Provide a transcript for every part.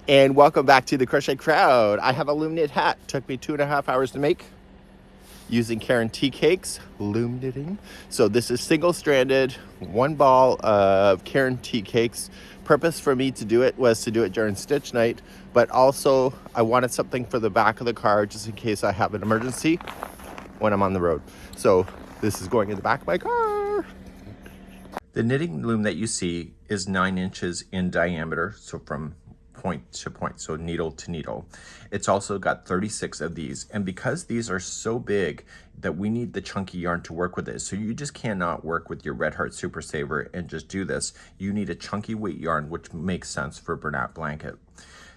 And welcome back to the Crochet Crowd. I have a loom knit hat. Took me 2.5 hours to make using Caron tea cakes, loom knitting. So this is single-stranded, one ball of Caron tea cakes. Purpose for me to do it was to do it during stitch night, but also I wanted something for the back of the car just in case I have an emergency when I'm on the road. So this is going in the back of my car. The knitting loom that you see is 9 inches in diameter, so from point to point, so needle to needle. It's also got 36 of these, and because these are so big that we need the chunky yarn to work with it, so you just cannot work with your Red Heart Super Saver and just do this. You need a chunky weight yarn, which makes sense for a Bernat blanket.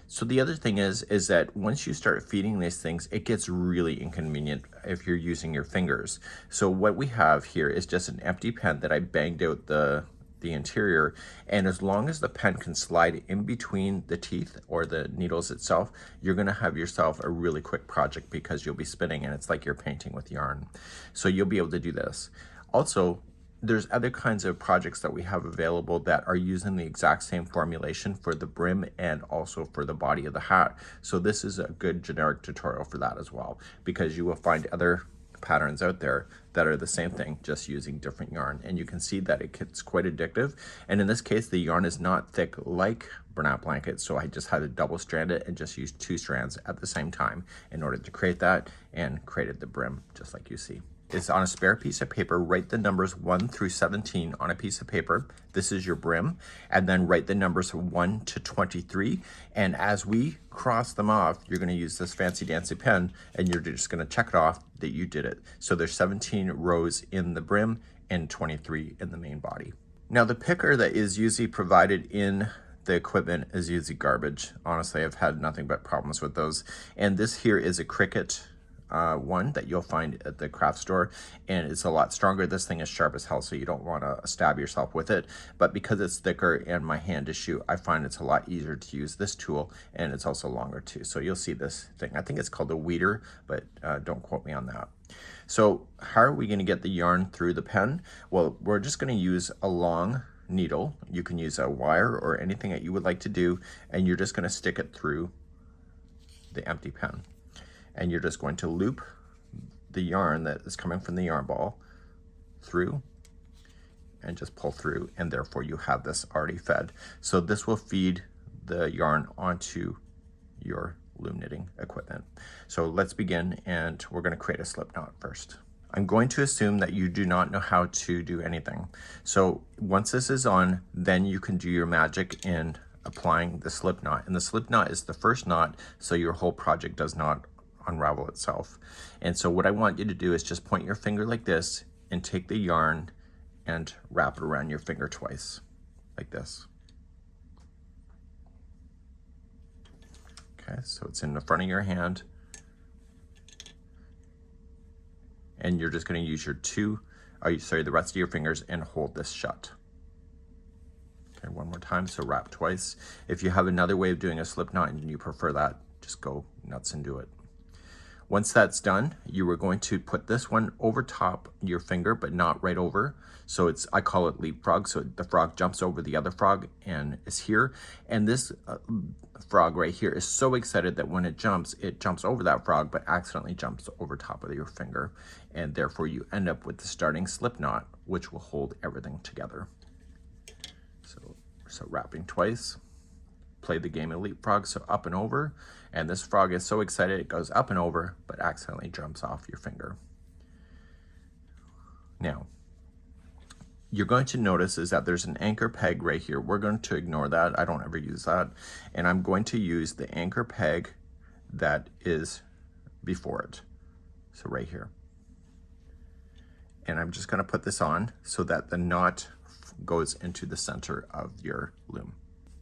So the other thing is that once you start feeding these things, it gets really inconvenient if you're using your fingers. So what we have here is just an empty pen that I banged out the interior, and as long as the pen can slide in between the teeth or the needles itself, you're going to have yourself a really quick project because you'll be spinning and it's like you're painting with yarn. So you'll be able to do this. Also, there's other kinds of projects that we have available that are using the exact same formulation for the brim and also for the body of the hat. So this is a good generic tutorial for that as well, because you will find other patterns out there that are the same thing, just using different yarn. And you can see that it gets quite addictive. And in this case, the yarn is not thick like Bernat blanket, so I just had to double strand it and just use 2 strands at the same time in order to create that, and created the brim just like you see. It's on a spare piece of paper. Write the numbers 1 through 17 on a piece of paper. This is your brim. And then write the numbers 1 to 23. And as we cross them off, you're going to use this fancy dancy pen and you're just going to check it off that you did it. So there's 17 rows in the brim and 23 in the main body. Now the picker that is usually provided in the equipment is usually garbage. Honestly, I've had nothing but problems with those. And this here is a Cricut one that you'll find at the craft store, and it's a lot stronger. This thing is sharp as hell, so you don't want to stab yourself with it, but because it's thicker and my hand is shoe, I find it's a lot easier to use this tool, and it's also longer too. So you'll see this thing, I think it's called a weeder, but don't quote me on that. So how are we going to get the yarn through the pen? Well, we're just going to use a long needle. You can use a wire or anything that you would like to do, and you're just going to stick it through the empty pen. And you're just going to loop the yarn that is coming from the yarn ball through and just pull through, and therefore you have this already fed. So this will feed the yarn onto your loom knitting equipment. So let's begin, and we're going to create a slip knot first. I'm going to assume that you do not know how to do anything. So once this is on, then you can do your magic in applying the slip knot. And the slip knot is the first knot, so your whole project does not unravel itself. And so what I want you to do is just point your finger like this and take the yarn and wrap it around your finger twice, like this. Okay, so it's in the front of your hand. And you're just going to use your the rest of your fingers and hold this shut. Okay, one more time, so wrap twice. If you have another way of doing a slip knot and you prefer that, just go nuts and do it. Once that's done, you are going to put this one over top your finger, but not right over. So I call it leapfrog. So the frog jumps over the other frog and is here. And this frog right here is so excited that when it jumps over that frog, but accidentally jumps over top of your finger. And therefore you end up with the starting slip knot, which will hold everything together. So wrapping twice. Play the game of leapfrog, so up and over, and this frog is so excited it goes up and over but accidentally jumps off your finger. Now you're going to notice is that there's an anchor peg right here. We're going to ignore that. I don't ever use that, and I'm going to use the anchor peg that is before it, so right here. And I'm just going to put this on so that the knot goes into the center of your loom.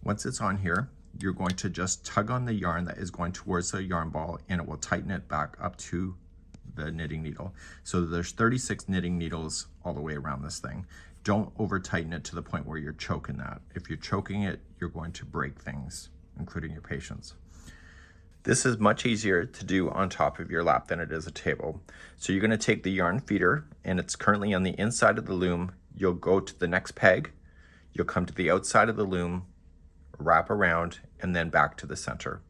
Once it's on here, you're going to just tug on the yarn that is going towards the yarn ball, and it will tighten it back up to the knitting needle. So there's 36 knitting needles all the way around this thing. Don't over tighten it to the point where you're choking that. If you're choking it, you're going to break things, including your patience. This is much easier to do on top of your lap than it is a table. So you're going to take the yarn feeder, and it's currently on the inside of the loom. You'll go to the next peg. You'll come to the outside of the loom, wrap around, and then back to the center.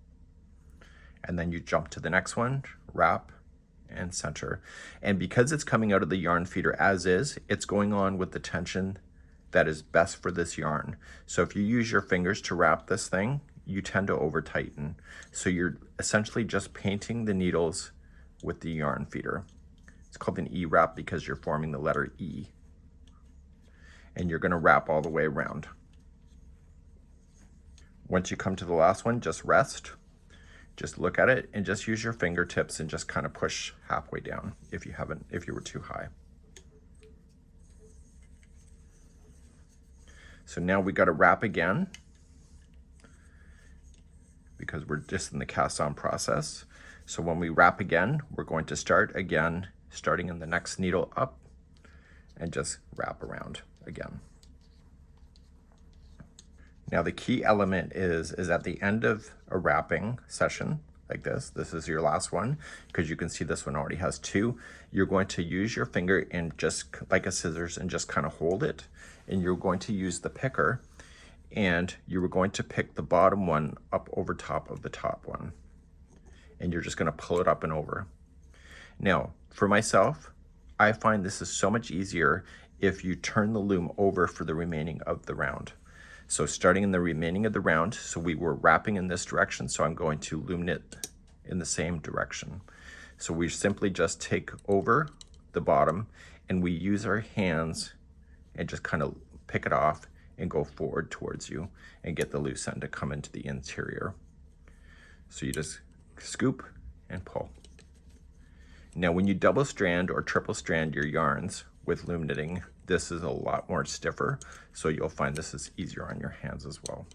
And then you jump to the next one, wrap, and center. And because it's coming out of the yarn feeder as is, it's going on with the tension that is best for this yarn. So if you use your fingers to wrap this thing, you tend to over tighten. So you're essentially just painting the needles with the yarn feeder. It's called an E-wrap because you're forming the letter E. And you're gonna wrap all the way around. Once you come to the last one, just rest. Just look at it and just use your fingertips and just kind of push halfway down if you were too high. So now we got to wrap again because we're just in the cast on process. So when we wrap again, we're going to start again, starting in the next needle up and just wrap around again. Now the key element is at the end of a wrapping session like this is your last one, because you can see this one already has two. You're going to use your finger and just like a scissors and just kind of hold it. And you're going to use the picker and you were going to pick the bottom one up over top of the top one. And you're just gonna pull it up and over. Now, for myself, I find this is so much easier if you turn the loom over for the remaining of the round. So starting in the remaining of the round, so we were wrapping in this direction, so I'm going to loom knit in the same direction. So we simply just take over the bottom and we use our hands and just kind of pick it off and go forward towards you and get the loose end to come into the interior. So you just scoop and pull. Now when you double strand or triple strand your yarns with loom knitting, this is a lot more stiffer, so you'll find this is easier on your hands as well.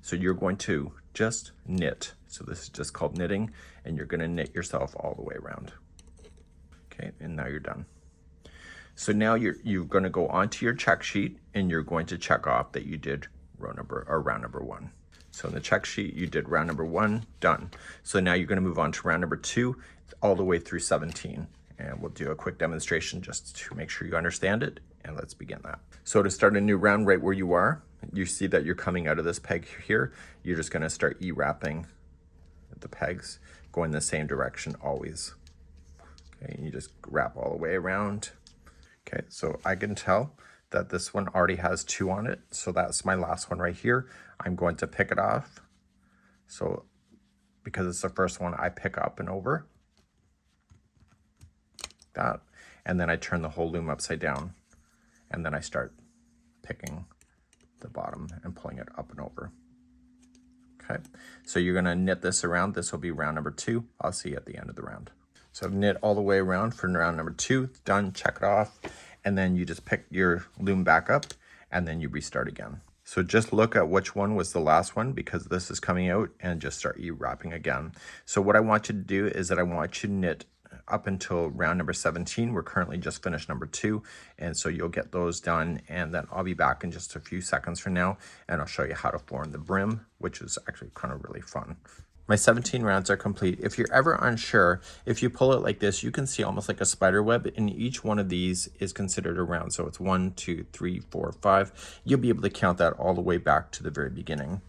So you're going to just knit. So this is just called knitting, and you're gonna knit yourself all the way around. Okay, and now you're done. So now you're gonna go onto your check sheet and you're going to check off that you did round number 1. So in the check sheet, you did round number 1, done. So now you're gonna move on to round number 2, all the way through 17. And we'll do a quick demonstration just to make sure you understand it, and let's begin that. So to start a new round right where you are, you see that you're coming out of this peg here, you're just gonna start E-wrapping the pegs, going the same direction always. Okay, and you just wrap all the way around. Okay, so I can tell that this one already has 2 on it, so that's my last one right here. I'm going to pick it off. So because it's the first one, I pick up and over. That, and then I turn the whole loom upside down, and then I start picking the bottom and pulling it up and over. Okay, so you're gonna knit this around. This will be round number 2. I'll see you at the end of the round. So I've knit all the way around for round number 2, done, check it off, and then you just pick your loom back up and then you restart again. So just look at which one was the last one, because this is coming out, and just start E-wrapping again. So what I want you to do is that I want you to knit up until round number 17. We're currently just finished number 2, and so you'll get those done, and then I'll be back in just a few seconds from now and I'll show you how to form the brim, which is actually kind of really fun. My 17 rounds are complete. If you're ever unsure, if you pull it like this, you can see almost like a spider web, and each one of these is considered a round. So it's 1, 2, 3, 4, 5. You'll be able to count that all the way back to the very beginning.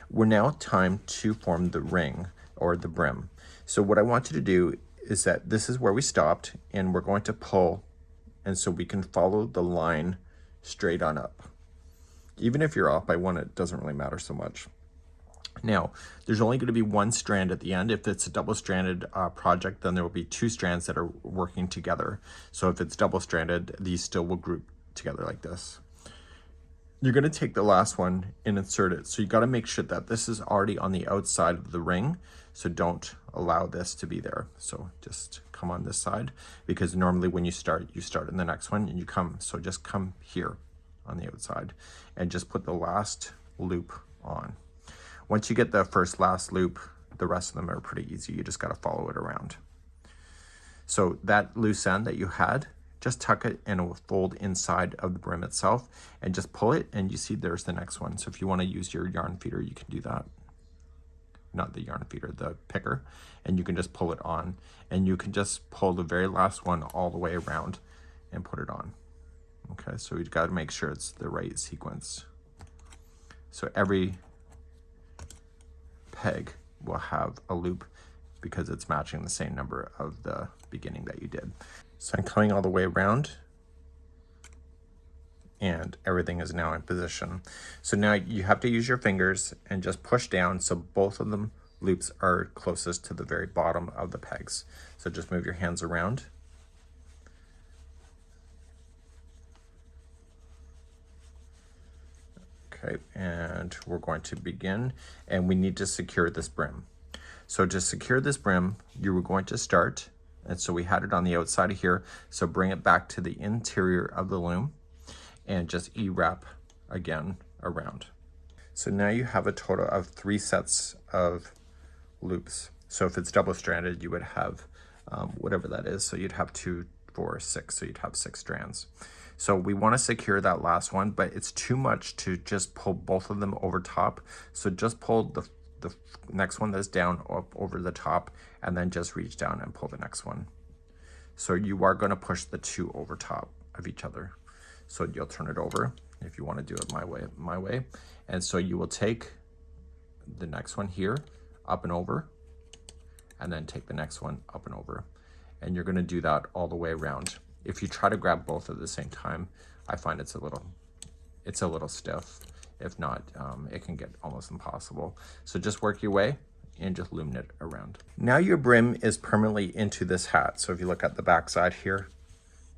We're now time to form the ring or the brim. So what I want you to do is that this is where we stopped, and we're going to pull, and so we can follow the line straight on up. Even if you're off by 1, it doesn't really matter so much. Now, there's only going to be 1 strand at the end. If it's a double-stranded project, then there will be 2 strands that are working together. So if it's double-stranded, these still will group together like this. You're going to take the last one and insert it. So you got to make sure that this is already on the outside of the ring. So don't allow this to be there. So just come on this side, because normally when you start in the next one and you come. So just come here on the outside and just put the last loop on. Once you get the last loop, the rest of them are pretty easy. You just got to follow it around. So that loose end that you had, just tuck it and it will fold inside of the brim itself, and just pull it, and you see there's the next one. So if you want to use your yarn feeder, you can do that. Not the yarn feeder, the picker, and you can just pull it on, and you can just pull the very last one all the way around and put it on. Okay, so you've got to make sure it's the right sequence. So every peg will have a loop because it's matching the same number of the beginning that you did. So I'm coming all the way around, and everything is now in position. So now you have to use your fingers and just push down so both of them loops are closest to the very bottom of the pegs. So just move your hands around. Okay, and we're going to begin, and we need to secure this brim. So to secure this brim, you were going to start, and so we had it on the outside of here, so bring it back to the interior of the loom and just E-wrap again around. So now you have a total of 3 sets of loops. So if it's double-stranded, you would have whatever that is. So you'd have 2, 4, 6, so you'd have 6 strands. So we want to secure that last one, but it's too much to just pull both of them over top. So just pull the next one that's down up over the top, and then just reach down and pull the next one. So you are going to push the 2 over top of each other. So you'll turn it over if you want to do it my way. And so you will take the next one here up and over, and then take the next one up and over. And you're going to do that all the way around. If you try to grab both at the same time, I find it's a little stiff. If not, it can get almost impossible. So just work your way and just loom knit around. Now your brim is permanently into this hat. So if you look at the back side here,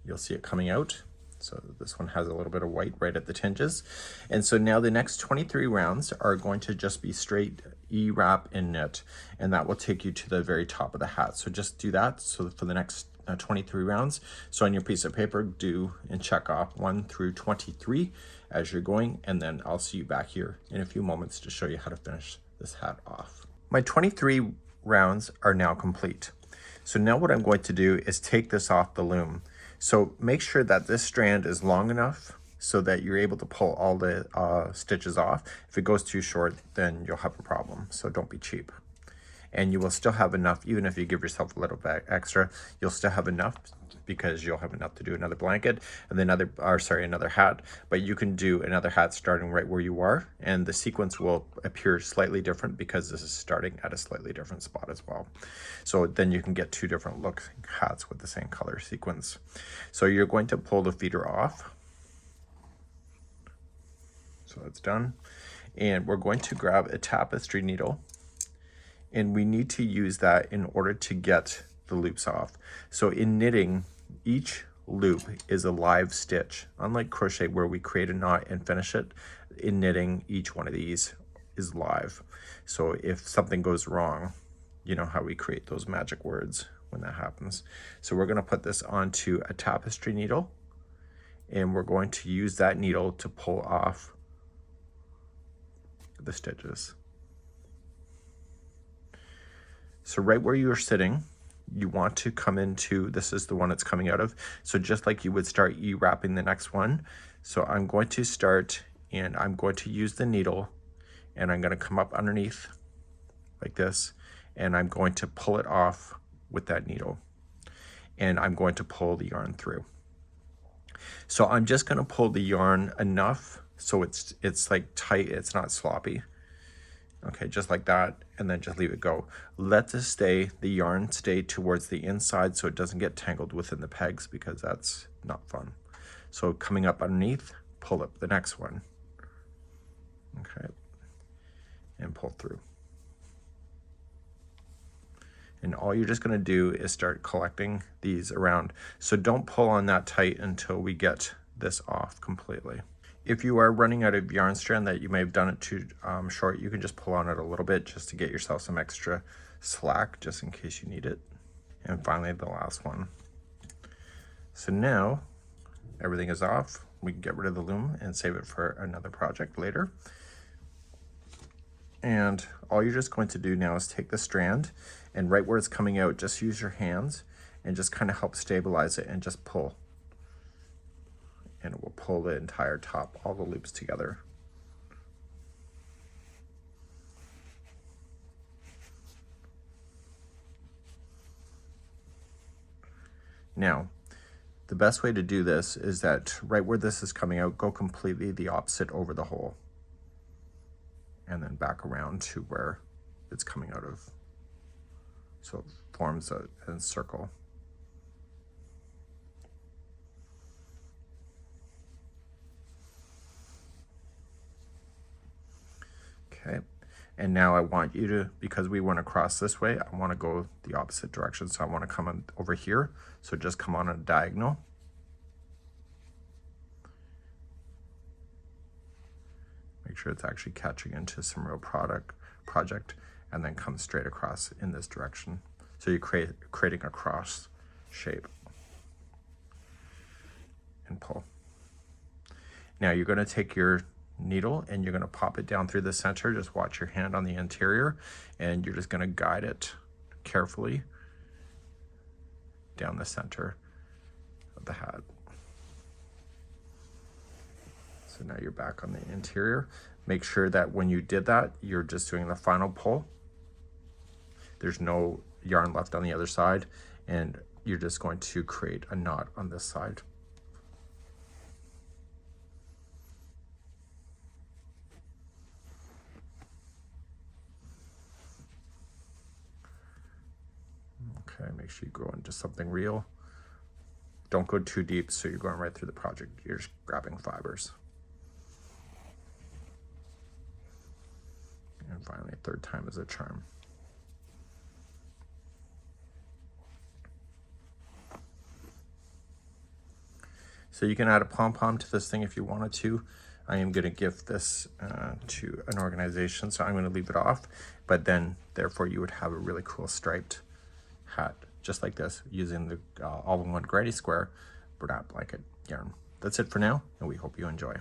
you'll see it coming out. So this one has a little bit of white right at the tinges. And so now the next 23 rounds are going to just be straight E-wrap and knit, and that will take you to the very top of the hat. So just do that. So for the next 23 rounds, so on your piece of paper, do and check off 1 through 23 as you're going, and then I'll see you back here in a few moments to show you how to finish this hat off. My 23 rounds are now complete. So now what I'm going to do is take this off the loom. So make sure that this strand is long enough so that you're able to pull all the stitches off. If it goes too short, then you'll have a problem. So don't be cheap. And you will still have enough, even if you give yourself a little bit extra, you'll still have enough because you'll have enough to do another blanket and then another hat. But you can do another hat starting right where you are, and the sequence will appear slightly different because this is starting at a slightly different spot as well. So then you can get 2 different look hats with the same color sequence. So you're going to pull the feeder off. So that's done. And we're going to grab a tapestry needle, and we need to use that in order to get the loops off. So in knitting, each loop is a live stitch. Unlike crochet where we create a knot and finish it, in knitting, each one of these is live. So if something goes wrong, you know how we create those magic words when that happens. So we're gonna put this onto a tapestry needle, and we're going to use that needle to pull off the stitches. So right where you're sitting, you want to come into, this is the one it's coming out of. So just like you would start E-wrapping the next one. So I'm going to start, and I'm going to use the needle, and I'm going to come up underneath like this, and I'm going to pull it off with that needle. And I'm going to pull the yarn through. So I'm just going to pull the yarn enough so it's like tight, it's not sloppy. Okay, just like that, and then just leave it go. Let the yarn stay towards the inside so it doesn't get tangled within the pegs, because that's not fun. So coming up underneath, pull up the next one. Okay, and pull through. And all you're just gonna do is start collecting these around. So don't pull on that tight until we get this off completely. If you are running out of yarn strand that you may have done it too short, you can just pull on it a little bit just to get yourself some extra slack, just in case you need it. And finally, the last one. So now everything is off. We can get rid of the loom and save it for another project later. And all you're just going to do now is take the strand, and right where it's coming out, just use your hands and just kind of help stabilize it and just pull. And it will pull the entire top, all the loops together. Now, the best way to do this is that right where this is coming out, go completely the opposite over the hole. And then back around to where it's coming out of. So it forms a circle. Okay, and now I want you to, because we went across this way, I want to go the opposite direction. So I want to come on over here. So just come on a diagonal. Make sure it's actually catching into some real project, and then come straight across in this direction. So you're creating a cross shape. And pull. Now you're going to take your needle and you're going to pop it down through the center. Just watch your hand on the interior, and you're just going to guide it carefully down the center of the hat. So now you're back on the interior. Make sure that when you did that, you're just doing the final pull. There's no yarn left on the other side, and you're just going to create a knot on this side. Okay, make sure you go into something real. Don't go too deep so you're going right through the project. You're just grabbing fibers. And finally, third time is a charm. So you can add a pom-pom to this thing if you wanted to. I am going to gift this to an organization, so I'm going to leave it off. But then, therefore, you would have a really cool striped hat, just like this, using the all-in-one granny square burlap blanket yarn. That's it for now, and we hope you enjoy.